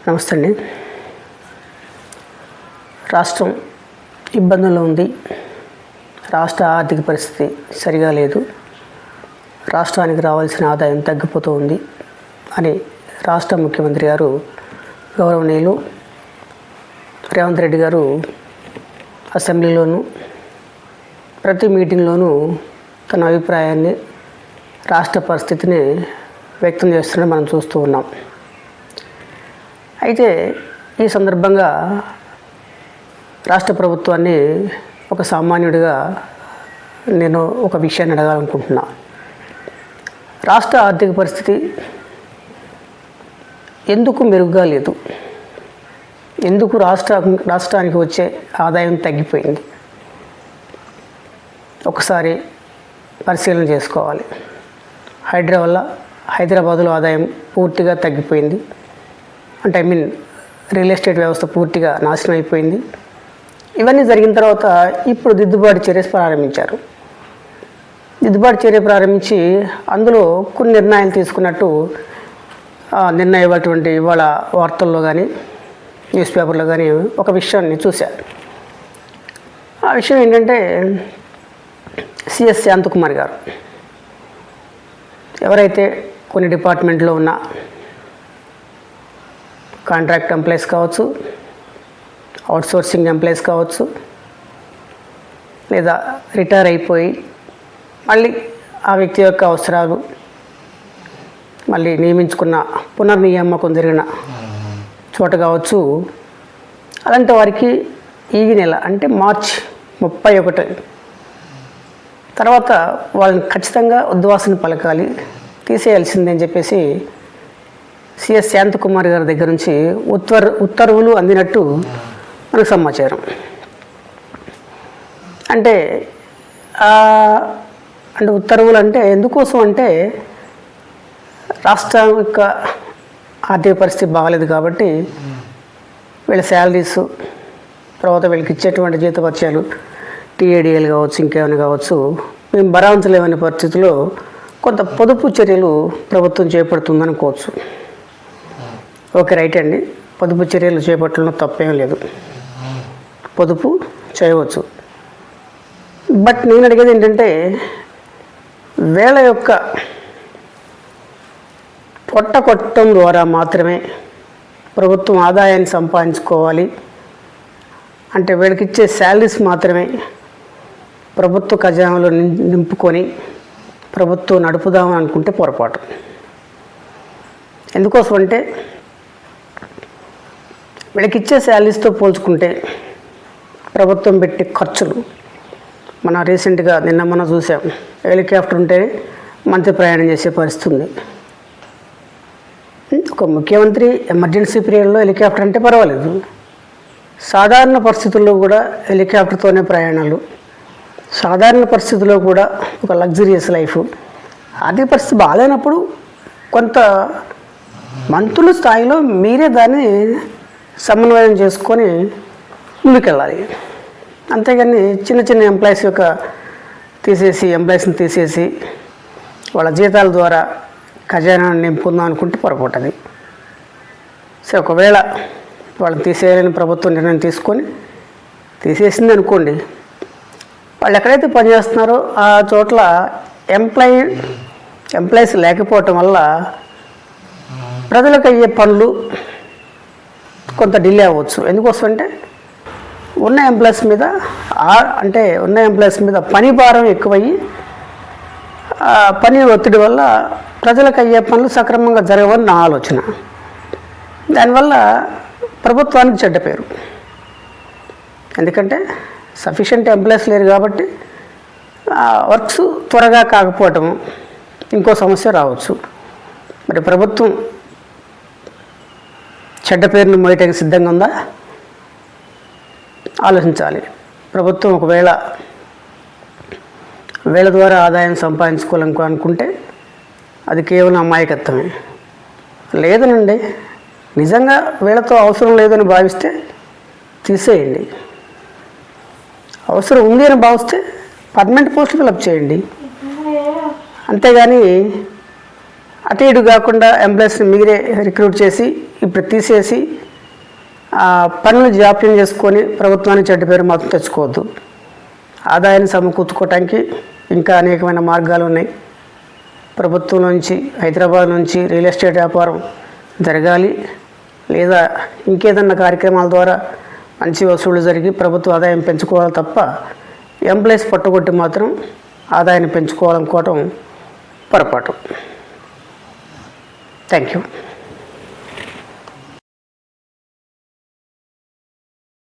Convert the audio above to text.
నమస్తే అండి. రాష్ట్రం ఇబ్బందుల్లో ఉంది. రాష్ట్ర ఆర్థిక పరిస్థితి సరిగా లేదు. రాష్ట్రానికి రావాల్సిన ఆదాయం తగ్గిపోతూ ఉంది అని రాష్ట్ర ముఖ్యమంత్రి గారు గౌరవనీయులు రేవంత్ రెడ్డి గారు అసెంబ్లీలోనూ ప్రతి మీటింగ్లోనూ తన అభిప్రాయాన్ని, రాష్ట్ర పరిస్థితిని వ్యక్తం చేస్తున్నది మనం చూస్తూ ఉన్నాం. అయితే ఈ సందర్భంగా రాష్ట్ర ప్రభుత్వాన్ని ఒక సామాన్యుడిగా నేను ఒక విషయాన్ని అడగాలనుకుంటున్నా. రాష్ట్ర ఆర్థిక పరిస్థితి ఎందుకు మెరుగ్గా లేదు? ఎందుకు రాష్ట్రానికి వచ్చే ఆదాయం తగ్గిపోయింది? ఒకసారి పరిశీలన చేసుకోవాలి. హైదరాబాదులో ఆదాయం పూర్తిగా తగ్గిపోయింది. అంటే రియల్ ఎస్టేట్ వ్యవస్థ పూర్తిగా నాశనం అయిపోయింది. ఇవన్నీ జరిగిన తర్వాత ఇప్పుడు దిద్దుబాటు చర్య ప్రారంభించారు. దిద్దుబాటు చర్య ప్రారంభించి అందులో కొన్ని నిర్ణయాలు తీసుకున్నట్టు నిన్న ఇవాళ వార్తల్లో కానీ న్యూస్ పేపర్లో కానీ ఒక విషయాన్ని చూశారు. ఆ విషయం ఏంటంటే సిఎస్ శాంతకుమార్ గారు ఎవరైతే కొన్ని డిపార్ట్మెంట్లో ఉన్న కాంట్రాక్ట్ ఎంప్లాయీస్ కావచ్చు, అవుట్సోర్సింగ్ ఎంప్లాయీస్ కావచ్చు, లేదా రిటైర్ అయిపోయి మళ్ళీ ఆ వ్యక్తి యొక్క అవసరాలు మళ్ళీ నియమించుకున్న పునర్నియామకం జరిగిన చోట కావచ్చు, అలాంటి వారికి ఈ నెల అంటే మార్చి 31 తర్వాత వాళ్ళని ఖచ్చితంగా ఉద్వాసన పలకాలి, తీసేయాల్సిందని చెప్పేసి సిఎస్ శాంతకుమార్ గారి దగ్గర నుంచి ఉత్తర్వులు అందినట్టు మనకు సమాచారం. అంటే ఉత్తర్వులు అంటే ఎందుకోసం అంటే రాష్ట్రం యొక్క ఆర్థిక పరిస్థితి బాగాలేదు కాబట్టి వీళ్ళ శాలరీస్, తర్వాత వీళ్ళకి ఇచ్చేటువంటి జీతభత్యాలు, టీఏడిఎల్ కావచ్చు, ఇంకేమైనా కావచ్చు, మేము భరాంచలేమనే పరిస్థితిలో కొంత పొదుపు చర్యలు ప్రభుత్వం చేపడుతుందనుకోవచ్చు. ఓకే, రైట్ అండి. పొదుపు చర్యలు చేపట్టడంలో తప్పేం లేదు, పొదుపు చేయవచ్చు. బట్ నేను అడిగేది ఏంటంటే వీళ్ళ యొక్క పొట్ట కొట్టడం ద్వారా మాత్రమే ప్రభుత్వం ఆదాయాన్ని సంపాదించుకోవాలి అంటే వీళ్ళకి ఇచ్చే శాలరీస్ మాత్రమే ప్రభుత్వ ఖజానాలో నింపుకొని ప్రభుత్వం నడుపుదామని అనుకుంటే పొరపాటు. ఎందుకోసం అంటే వీళ్ళకి ఇచ్చే శాలరీస్తో పోల్చుకుంటే ప్రభుత్వం పెట్టే ఖర్చులు, మన రీసెంట్గా మొన్న చూసాం, హెలికాప్టర్ ఉంటే మంత్రి ప్రయాణం చేసే పరిస్థితి ఉంది. ఒక ముఖ్యమంత్రి ఎమర్జెన్సీ పీరియడ్లో హెలికాప్టర్ అంటే పర్వాలేదు, సాధారణ పరిస్థితుల్లో కూడా హెలికాప్టర్తోనే ప్రయాణాలు, సాధారణ పరిస్థితుల్లో కూడా ఒక లగ్జరియస్ లైఫ్. ఆర్థిక పరిస్థితి బాగాలేనప్పుడు కొంత మంత్రుల స్థాయిలో మీరే దాన్ని సమన్వయం చేసుకొని ముందుకెళ్ళాలి. అంతేగాని చిన్న చిన్న ఎంప్లాయీస్ ఎంప్లాయీస్ని తీసేసి వాళ్ళ జీతాల ద్వారా ఖజానాన్ని నింపుకుందాం అనుకుంటే పొరపాటది. సో ఒకవేళ వాళ్ళని తీసేయాలని ప్రభుత్వం నిర్ణయం తీసుకొని తీసేసింది అనుకోండి, వాళ్ళు ఎక్కడైతే పనిచేస్తున్నారో ఆ చోట్ల ఎంప్లాయీస్ లేకపోవటం వల్ల ప్రజలకు అయ్యే పనులు కొంత డిలే అవ్వచ్చు. ఎందుకోసం అంటే ఉన్న ఎంప్లాయీస్ మీద పని భారం ఎక్కువయ్యి పని ఒత్తిడి వల్ల ప్రజలకు అయ్యే పనులు సక్రమంగా జరగవని నా ఆలోచన. దానివల్ల ప్రభుత్వానికి చెడ్డ పేరు. ఎందుకంటే సఫిషియెంట్ ఎంప్లాయీస్ లేరు కాబట్టి వర్క్స్ త్వరగా కాకపోవటం ఇంకో సమస్య రావచ్చు. మరి ప్రభుత్వం చెడ్డ పేరును మోయటానికి సిద్ధంగా ఉందా? ఆలోచించాలి. ప్రభుత్వం ఒకవేళ వీళ్ళ ద్వారా ఆదాయం సంపాదించుకోవాలనుకుంటే అది కేవలం అమాయకత్వమే. లేదనండి, నిజంగా వీళ్ళతో అవసరం లేదని భావిస్తే తీసేయండి. అవసరం ఉంది అని భావిస్తే పర్మనెంట్ పోస్టులు ఫిలప్ చేయండి. అంతేగాని అటు ఇటు కాకుండా ఎంప్లాయీస్ని మీరే రిక్రూట్ చేసి ఇప్పుడు తీసేసి పనులు జాప్యం చేసుకొని ప్రభుత్వానికి చెడ్డ పేరు మాత్రం తెచ్చుకోవద్దు. ఆదాయాన్ని సమకూర్చుకోవటానికి ఇంకా అనేకమైన మార్గాలు ఉన్నాయి. ప్రభుత్వం నుంచి, హైదరాబాద్ నుంచి రియల్ ఎస్టేట్ వ్యాపారం జరగాలి, లేదా ఇంకేదన్నా కార్యక్రమాల ద్వారా మంచి వసూళ్లు జరిగి ప్రభుత్వ ఆదాయం పెంచుకోవాలి తప్ప ఎంప్లాయీస్ పట్టుకొట్టి మాత్రం ఆదాయాన్ని పెంచుకోవాలనుకోవటం పొరపాటు. Thank you.